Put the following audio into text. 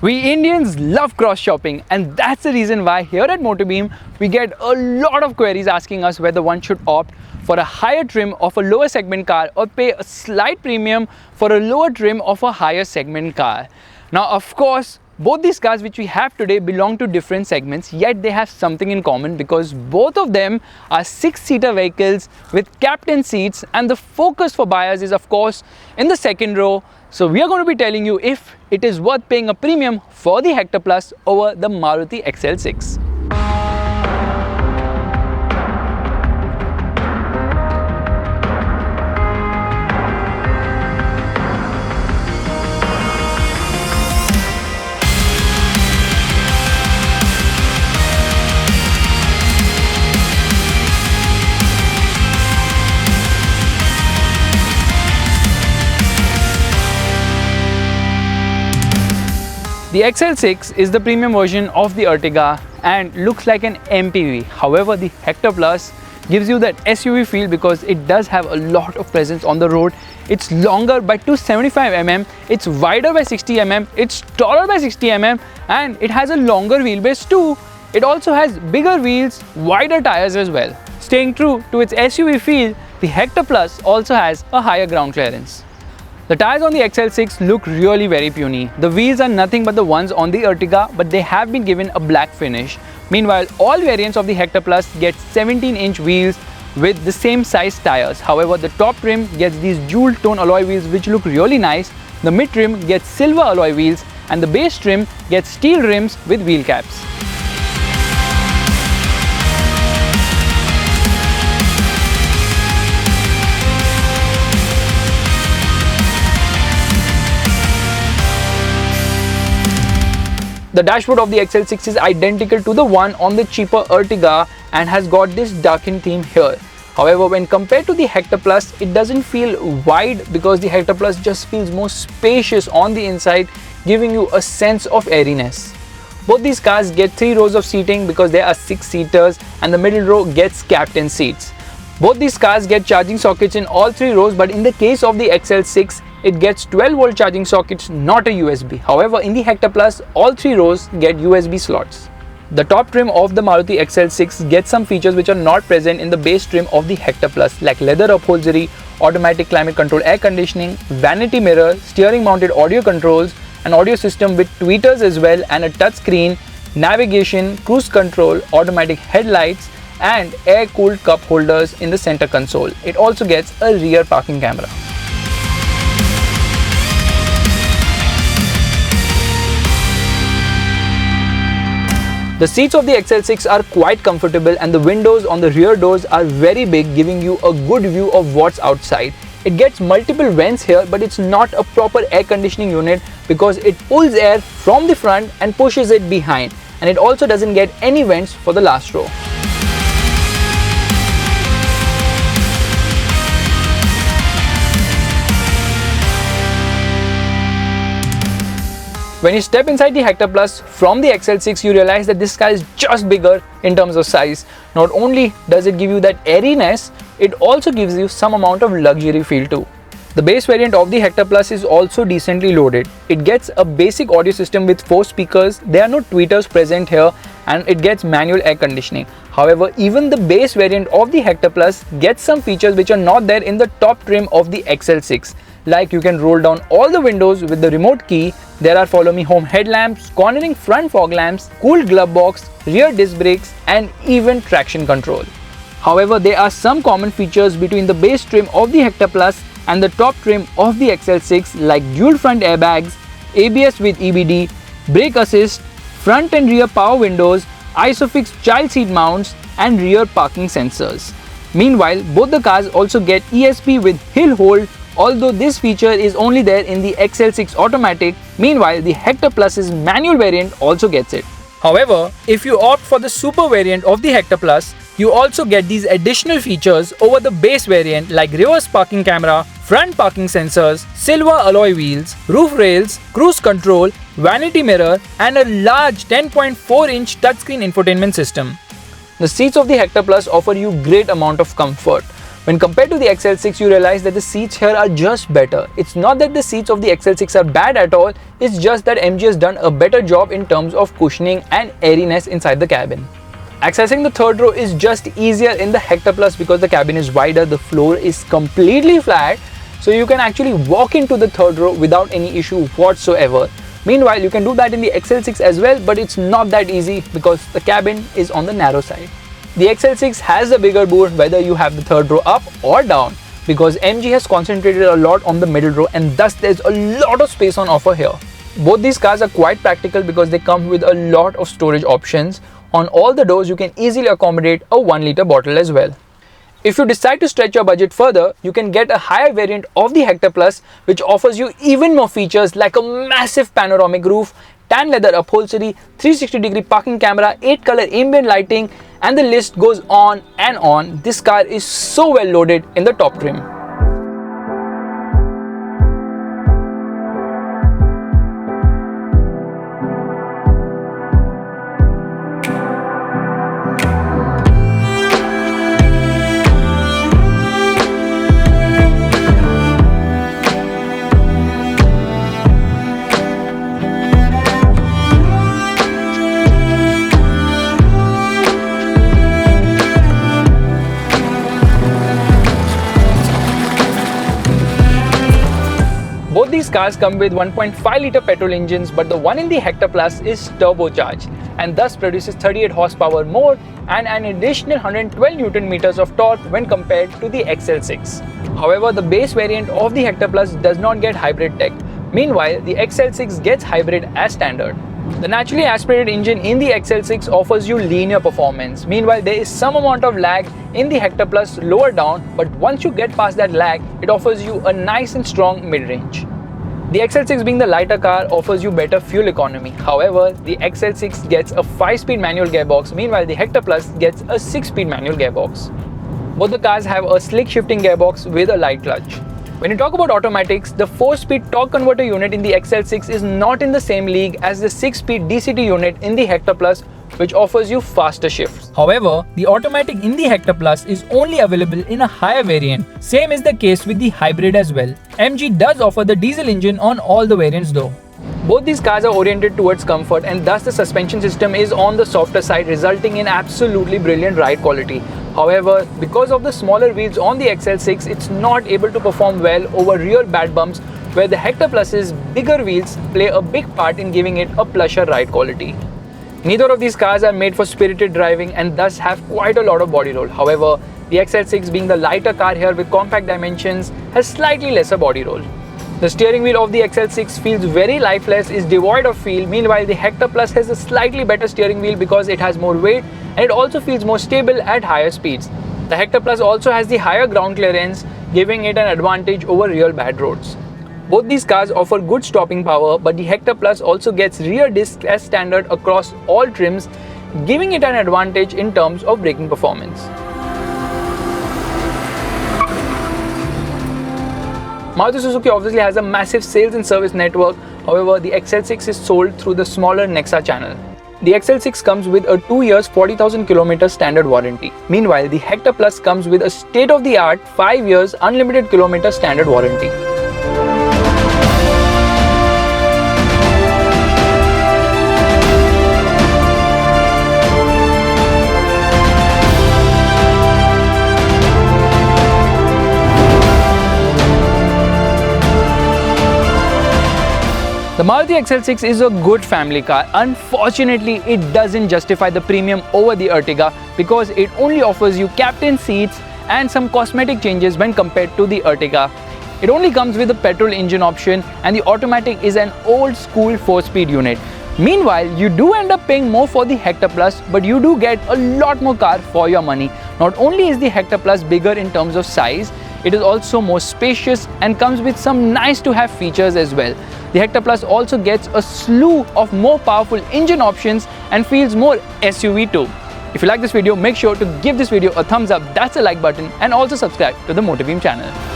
We Indians love cross shopping, and that's the reason why here at MotorBeam we get a lot of queries asking us whether one should opt for a higher trim of a lower segment car or pay a slight premium for a lower trim of a higher segment car. Now of course, both these cars which we have today belong to different segments, yet they have something in common because both of them are 6-seater vehicles with captain seats, and the focus for buyers is of course in the second row. So we are going to be telling you if it is worth paying a premium for the Hector Plus over the Maruti XL6. The XL6 is the premium version of the Ertiga and looks like an MPV. However, the Hector Plus gives you that SUV feel because it does have a lot of presence on the road. It's longer by 275 mm, it's wider by 60 mm, it's taller by 60 mm, and it has a longer wheelbase too. It also has bigger wheels, wider tires as well. Staying true to its SUV feel, the Hector Plus also has a higher ground clearance. The tires on the XL6 look really very puny. The wheels are nothing but the ones on the Ertiga, but they have been given a black finish. Meanwhile, all variants of the Hector Plus get 17-inch wheels with the same size tires. However, the top trim gets these jewel tone alloy wheels which look really nice. The mid trim gets silver alloy wheels, and the base trim gets steel rims with wheel caps. The dashboard of the XL6 is identical to the one on the cheaper Ertiga and has got this darkened theme here. However, when compared to the Hector Plus, it doesn't feel wide because the Hector Plus just feels more spacious on the inside, giving you a sense of airiness. Both these cars get 3 rows of seating because they are 6-seaters, and the middle row gets captain seats. Both these cars get charging sockets in all 3 rows, but in the case of the XL6, it gets 12-volt charging sockets, not a USB. However, in the Hector Plus, all 3 rows get USB slots. The top trim of the Maruti XL6 gets some features which are not present in the base trim of the Hector Plus, like leather upholstery, automatic climate control air conditioning, vanity mirror, steering mounted audio controls, an audio system with tweeters as well, and a touch screen, navigation, cruise control, automatic headlights, and air-cooled cup holders in the center console. It also gets a rear parking camera. The seats of the XL6 are quite comfortable, and the windows on the rear doors are very big, giving you a good view of what's outside. It gets multiple vents here, but it's not a proper air conditioning unit because it pulls air from the front and pushes it behind, and it also doesn't get any vents for the last row. When you step inside the Hector Plus from the XL6, you realize that this car is just bigger in terms of size. Not only does it give you that airiness, it also gives you some amount of luxury feel too. The base variant of the Hector Plus is also decently loaded. It gets a basic audio system with 4 speakers, there are no tweeters present here, and it gets manual air conditioning. However, even the base variant of the Hector Plus gets some features which are not there in the top trim of the XL6. Like you can roll down all the windows with the remote key, there are follow me home headlamps, cornering front fog lamps, cooled glove box, rear disc brakes, and even traction control. However, there are some common features between the base trim of the Hector Plus and the top trim of the XL6, like dual front airbags, ABS with EBD, brake assist, front and rear power windows, ISOFIX child seat mounts, and rear parking sensors. Meanwhile, both the cars also get ESP with hill hold, although this feature is only there in the XL6 automatic. Meanwhile, the Hector Plus's manual variant also gets it. However, if you opt for the super variant of the Hector Plus, you also get these additional features over the base variant, like reverse parking camera, front parking sensors, silver alloy wheels, roof rails, cruise control, vanity mirror, and a large 10.4-inch touchscreen infotainment system. The seats of the Hector Plus offer you great amount of comfort. When compared to the XL6, you realize that the seats here are just better. It's not that the seats of the XL6 are bad at all, it's just that MG has done a better job in terms of cushioning and airiness inside the cabin. Accessing the third row is just easier in the Hector Plus because the cabin is wider, the floor is completely flat, so you can actually walk into the third row without any issue whatsoever. Meanwhile, you can do that in the XL6 as well, but it's not that easy because the cabin is on the narrow side. The XL6 has a bigger boot whether you have the third row up or down because MG has concentrated a lot on the middle row and thus there's a lot of space on offer here. Both these cars are quite practical because they come with a lot of storage options. On all the doors, you can easily accommodate a 1 liter bottle as well. If you decide to stretch your budget further, you can get a higher variant of the Hector Plus which offers you even more features like a massive panoramic roof, tan leather upholstery, 360-degree parking camera, 8-color ambient lighting, and the list goes on and on. This car is so well loaded in the top trim. Both these cars come with 1.5 liter petrol engines, but the one in the Hector Plus is turbocharged and thus produces 38 horsepower more and an additional 112 Newton meters of torque when compared to the XL6. However, the base variant of the Hector Plus does not get hybrid tech. Meanwhile, the XL6 gets hybrid as standard. The naturally aspirated engine in the XL6 offers you linear performance. Meanwhile, there is some amount of lag in the Hector Plus lower down, but once you get past that lag, it offers you a nice and strong mid-range. The XL6 being the lighter car offers you better fuel economy. However, the XL6 gets a 5-speed manual gearbox, meanwhile the Hector Plus gets a 6-speed manual gearbox. Both the cars have a slick shifting gearbox with a light clutch. When you talk about automatics, the 4-speed torque converter unit in the XL6 is not in the same league as the 6-speed DCT unit in the Hector Plus, which offers you faster shifts. However, the automatic in the Hector Plus is only available in a higher variant. Same is the case with the hybrid as well. MG does offer the diesel engine on all the variants though. Both these cars are oriented towards comfort and thus the suspension system is on the softer side, resulting in absolutely brilliant ride quality. However, because of the smaller wheels on the XL6, it's not able to perform well over real bad bumps where the Hector Plus's bigger wheels play a big part in giving it a plusher ride quality. Neither of these cars are made for spirited driving and thus have quite a lot of body roll. However, the XL6 being the lighter car here with compact dimensions has slightly lesser body roll. The steering wheel of the XL6 feels very lifeless, is devoid of feel. Meanwhile, the Hector Plus has a slightly better steering wheel because it has more weight and it also feels more stable at higher speeds. The Hector Plus also has the higher ground clearance, giving it an advantage over real bad roads. Both these cars offer good stopping power, but the Hector Plus also gets rear discs as standard across all trims, giving it an advantage in terms of braking performance. Maruti Suzuki obviously has a massive sales and service network. However, the XL6 is sold through the smaller Nexa channel. The XL6 comes with a 2 years 40,000 km standard warranty. Meanwhile, the Hector Plus comes with a state-of-the-art 5 years unlimited kilometer standard warranty. The Maruti XL6 is a good family car. Unfortunately, it doesn't justify the premium over the Ertiga because it only offers you captain seats and some cosmetic changes when compared to the Ertiga. It only comes with a petrol engine option and the automatic is an old school 4-speed unit. Meanwhile, you do end up paying more for the Hector Plus, but you do get a lot more car for your money. Not only is the Hector Plus bigger in terms of size, it is also more spacious and comes with some nice to have features as well. The Hector Plus also gets a slew of more powerful engine options and feels more SUV too. If you like this video, make sure to give this video a thumbs up, that's a like button, and also subscribe to the MotorBeam channel.